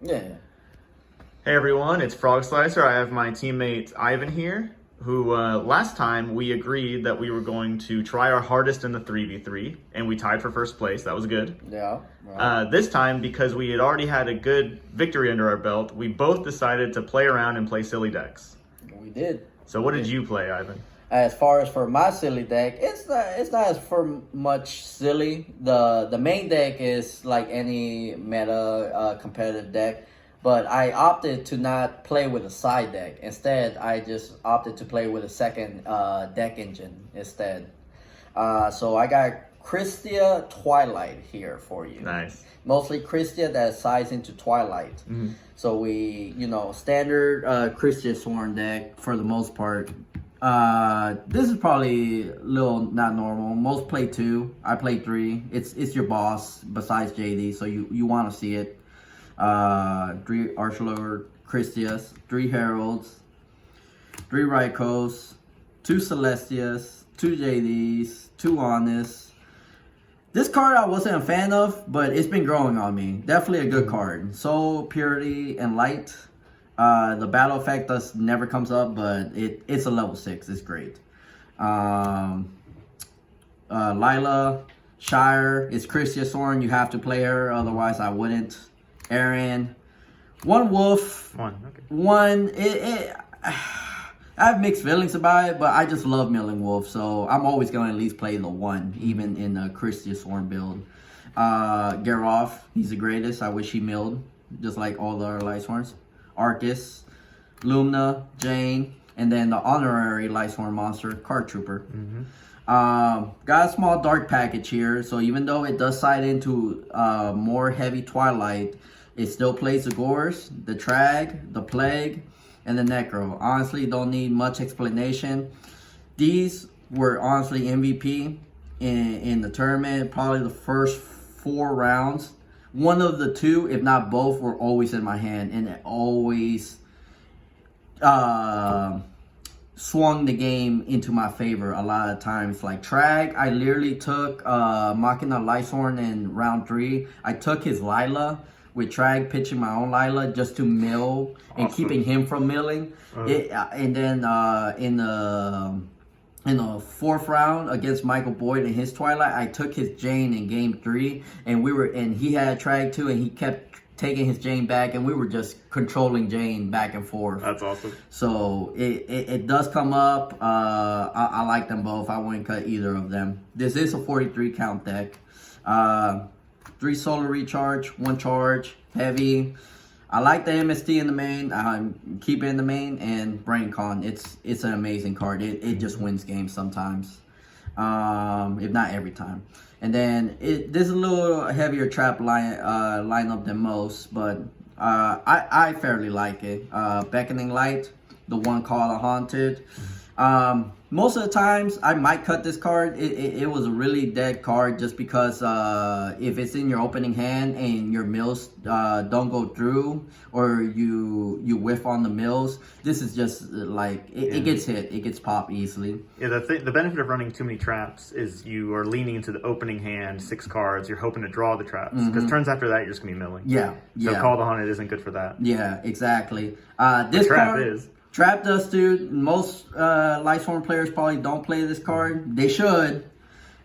Yeah. Hey everyone, it's Frog Slicer. I have my teammate Ivan here, who last time we agreed that we were going to try our hardest in the 3v3, and we tied for first place. That was good. Yeah. Right. This time, because we had already had a good victory under our belt, we both decided to play around and play silly decks. We did. So what did you play, Ivan? As far as for my silly deck, it's not as for much silly. The main deck is like any meta competitive deck, but I opted to not play with a side deck. Instead, I just opted to play with a second deck engine instead. So I got Kristya Twilight here for you. Nice. Mostly Kristya that size into Twilight. Mm-hmm. So we, standard Kristya Sworn deck for the most part. This is probably a little not normal. Most play 2. I play 3. It's your boss besides JD, so you want to see it. 3 Archlord Kristyas, 3 Heralds, 3 Raikos, 2 Celestias, 2 JDs, 2 Honest. This card I wasn't a fan of, but it's been growing on me. Definitely a good card. Soul, Purity, and Light. The battle effect never comes up, but it's a level 6. It's great. Lila, Shire is Kristya Sworn. You have to play her, otherwise I wouldn't. Aaron, 1 Wolf. 1, okay. 1. I have mixed feelings about it, but I just love milling Wolf, so I'm always going to at least play the 1, even in a Kristya Sworn build. Geralf, he's the greatest. I wish he milled, just like all the other Light Sworns. Arcus, Lumna, Jane, and then the honorary Lightsworn monster, Card Trooper. Mm-hmm. Got a small dark package here, so even though it does side into more heavy Twilight, it still plays the Gores, the Trag, the Plague, and the Necro. Honestly, don't need much explanation. These were honestly MVP in the tournament, probably the first 4 rounds. One of the 2, if not both, were always in my hand, and it always swung the game into my favor a lot of times. Like Trag, I literally took Machina Lightsworn in round 3. I took his Lila with Trag, pitching my own Lila just to mill and keeping him from milling. And then in the 4th round against Michael Boyd and his Twilight, I took his Jane in game 3, and he had Trag too, and he kept taking his Jane back, and we were just controlling Jane back and forth. That's awesome. So it does come up. I like them both. I wouldn't cut either of them. This is a 43 count deck. 3 solar recharge, 1 charge, heavy. I like the MST in the main. Keep it in the main, and Brain Con. It's an amazing card. It just wins games sometimes, if not every time. And then this is a little heavier trap lineup than most, but I fairly like it. Beckoning Light, the 1 Call of Haunted. Most of the times, I might cut this card. It was a really dead card just because if it's in your opening hand and your mills don't go through, or you whiff on the mills, this is just like, it gets hit. It gets popped easily. Yeah, the benefit of running too many traps is you are leaning into the opening hand, 6 cards. You're hoping to draw the traps. Because turns after that, you're just going to be milling. Yeah. So Call the Haunted isn't good for that. Yeah, exactly. This trap is. Trap Dust, dude. Most Lightsworn players probably don't play this card. They should.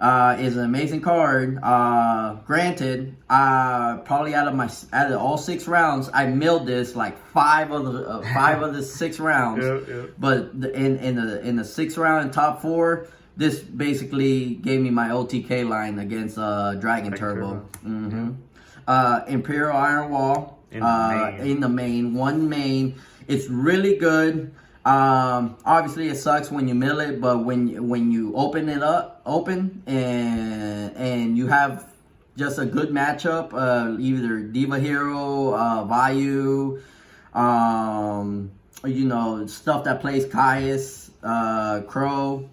Is an amazing card. Granted, probably out of all 6 rounds, I milled this like 5 of the 6 rounds. Yeah. But in the 6th round and top 4, this basically gave me my OTK line against Dragon Turbo. Imperial Iron Wall in the main. 1 main. It's really good. Obviously it sucks when you mill it, but when you open and you have just a good matchup, either Diva Hero, Vayu, stuff that plays Caius, Crow,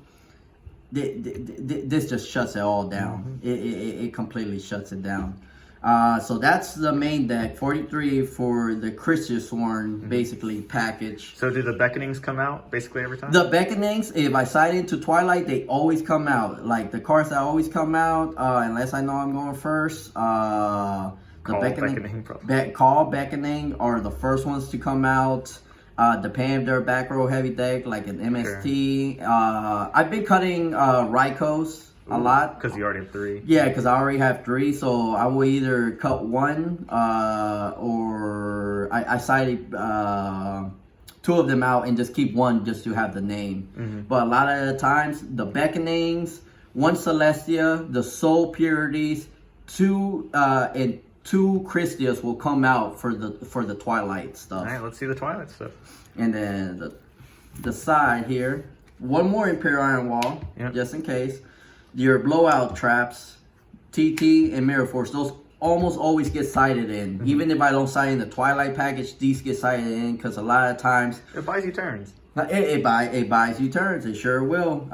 this just shuts it all down. It completely shuts it down. So that's the main deck, 43 for the Kristya Sworn, basically, package. So do the Beckonings come out basically every time? The Beckonings, if I side into Twilight, they always come out. Like, the cards that always come out, unless I know I'm going first, Beckoning are the first ones to come out. Depending if they're a back row heavy deck like an MST. Sure. I've been cutting Raikos a lot. Because you already have 3. Yeah, because I already have 3, so I will either cut 1 or I sided 2 of them out and just keep 1 just to have the name. But a lot of the times, the Beckonings, 1 Celestia, the Soul Purities, 2 Kristyas will come out for the Twilight stuff. All right, let's see the Twilight stuff. And then the side here, 1 more Imperial Iron Wall, just in case. Your blowout traps, TT and Mirror Force, those almost always get sighted in. Even if I don't sight in the Twilight package, these get sighted in because a lot of times it buys you turns. It buys you turns. It sure will.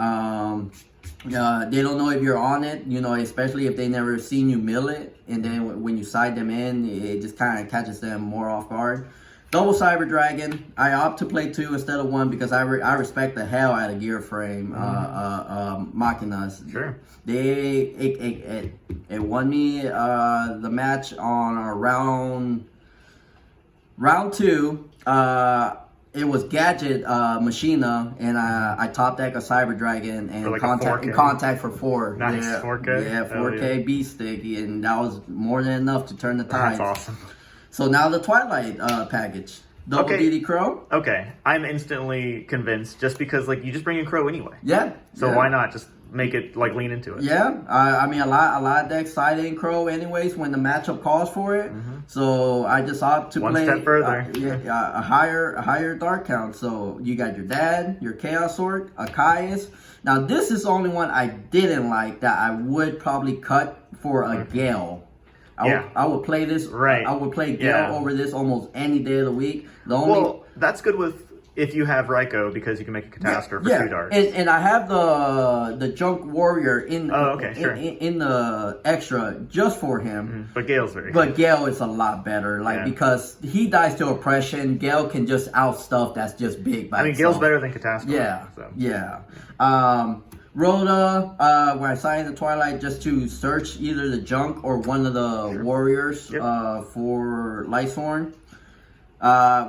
They don't know if you're on it, especially if they never seen you mill it. And then when you side them in, it just kind of catches them more off guard. Double Cyber Dragon. I opt to play 2 instead of 1 because I respect the hell out of Gear Frame Machinas. Sure. It won me the match on our round 2. It was Gadget Machina, and I top deck a Cyber Dragon and like contact for 4. Nice, yeah, 4K? Yeah, 4K beast stick, and that was more than enough to turn the tide. That's awesome. So now the Twilight package. Double DD Crow. Okay, I'm instantly convinced just because you just bring in Crow anyway. Yeah. So why not just make it lean into it? Yeah, I mean a lot of decks side in Crow anyways when the matchup calls for it. So I just opt to One play step further. A higher dark count. So you got your Dad, your Chaos Orc, a Caius. Now this is the only one I didn't like that I would probably cut for a Gale. I would play this. Right. I would play Gale over this almost any day of the week. That's good if you have Raikou because you can make a Catastrophe for 2 darts. And I have the Junk Warrior in in the extra just for him. But Gale's very good. But Gale is a lot better, because he dies to oppression. Gale can just out stuff that's just big by itself. Gale's better than Catastrophe. Yeah. Rhoda, when I signed the Twilight just to search either the Junk or one of the Warriors for Lightsworn.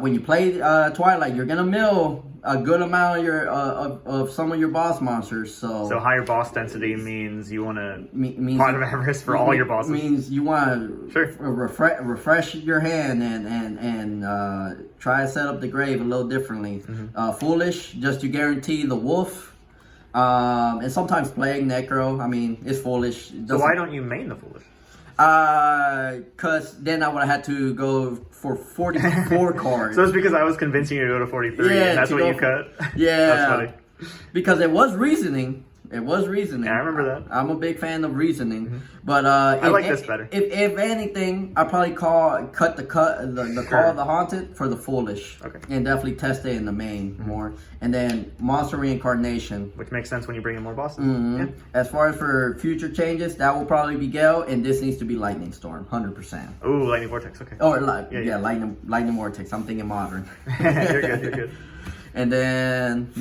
When you play Twilight, you're gonna mill a good amount of your of some of your boss monsters. So higher boss density means you want to pot of Everest for all your bosses. Means you want to refresh your hand and try to set up the grave a little differently. Foolish, just to guarantee the wolf. And sometimes Plague, Necro. I mean, it's Foolish. So why don't you main the Foolish? Cause then I would have had to go for 44 cards. So it's because I was convincing you to go to 43, and that's what you cut? Yeah. That's funny. Because it was reasoning. It was reasoning. Yeah, I remember that. I'm a big fan of reasoning, but I like this better. If anything, I probably cut the Call of the Haunted for the Foolish, and definitely test it in the main more, and then Monster Reincarnation, which makes sense when you bring in more bosses. As far as for future changes, that will probably be Gale, and this needs to be Lightning Storm, 100%. Ooh, Lightning Vortex, okay. Or Lightning Vortex. I'm thinking modern. You're good. And then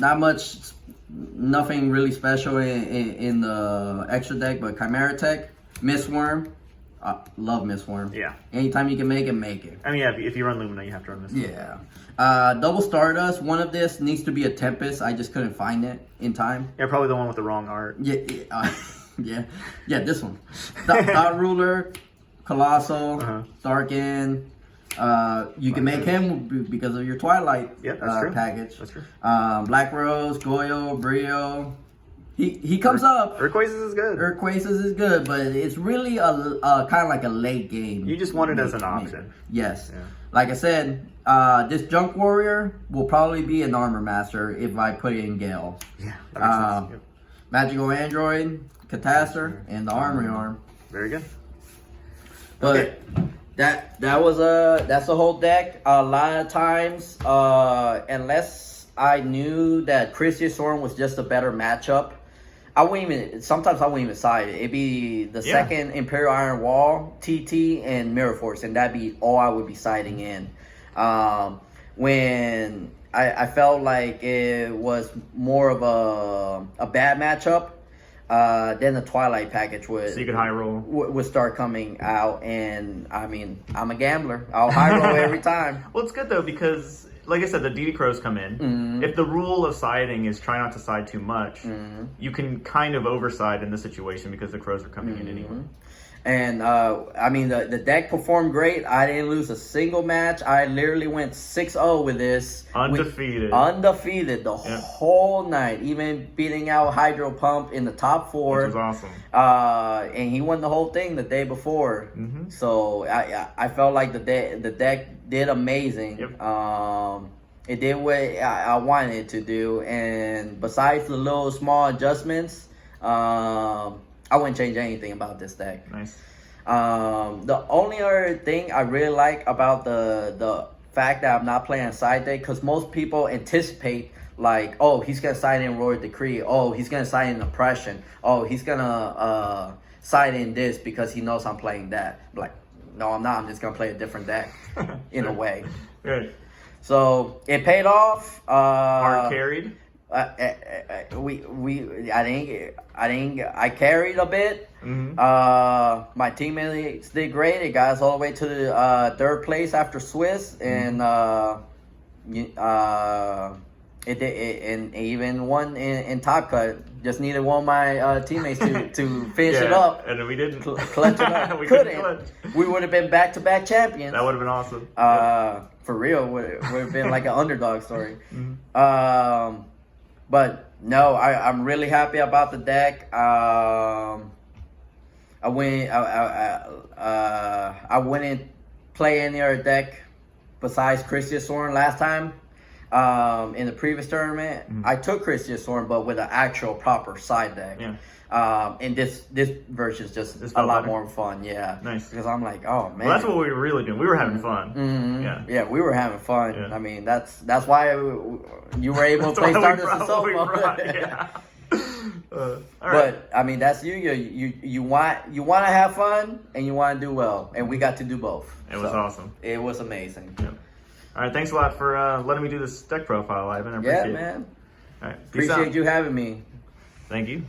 nothing really special in the extra deck, but Chimera Tech, Mistworm. Love Mistworm. Yeah. Anytime you can make it. I mean, if you run Lumina, you have to run Mistworm. Yeah. Double Stardust. One of this needs to be a Tempest. I just couldn't find it in time. Yeah, probably the one with the wrong art. Yeah, this one. Thought Ruler, Colossal, Darkin. You can make him because of your Twilight package. That's true. Black Rose, Goyo, Brio. He comes up. Urquaces is good. Urquaces is good, but it's really a kind of like a late game. You just want it as an option. Yes. Yeah. Like I said, this Junk Warrior will probably be an Armor Master if I put it in Gale. Yeah, that makes sense. Yep. Magical Android, Catastor, and the Armory Arm. Very good. But that's the whole deck. A lot of times, unless I knew that Kristya Soren was just a better matchup, sometimes I wouldn't even side it. It'd be the second Imperial Iron Wall, TT, and Mirror Force, and that'd be all I would be siding in. When I felt like it was more of a bad matchup, then the Twilight package would So you could high roll. would start coming out, and I mean, I'm a gambler. I'll high roll every time. Well, it's good though because, like I said, the DD crows come in. Mm-hmm. If the rule of siding is try not to side too much, you can kind of overside in this situation because the crows are coming in anyway. And I mean, the deck performed great. I didn't lose a single match. I literally went 6-0 with this. Undefeated. Undefeated the whole night, even beating out Hydro Pump in the top 4. Which was awesome. And he won the whole thing the day before. So I felt like the deck did amazing. It did what I wanted it to do. And besides the little small adjustments, I wouldn't change anything about this deck. Nice. The only other thing I really like about the fact that I'm not playing side deck, because most people anticipate like, oh, he's gonna side in Royal Decree. Oh, he's gonna side in Oppression. Oh, he's gonna side in this because he knows I'm playing that. Like, no, I'm not. I'm just gonna play a different deck in a way. Good. So it paid off. Hard carried. I carried a bit. My teammates did great. It got us all the way to the 3rd place after Swiss, and it even won in Top Cut. Just needed one of my teammates to finish it up, and we didn't clutch it up. we couldn't. We would have been back-to-back champions. That would have been awesome. For real, would have been like an underdog story. But no, I'm really happy about the deck. I wouldn't play any other deck besides Kristya Soren last time. In the previous tournament, I took Kristya Soren, but with an actual proper side deck. And this version is just a lot more fun. Yeah. Nice. Because I'm like, oh man. Well, that's what we were really doing. We were having fun. Yeah, we were having fun. Yeah. I mean, that's why you were able to play Stardust and Soma. All right. But I mean, that's you want to have fun and you want to do well, and we got to do both. It was awesome. It was amazing. Yeah. All right, thanks a lot for letting me do this deck profile, Ivan. I appreciate it. Yeah, man. All right, peace Appreciate out. you having me. Thank you.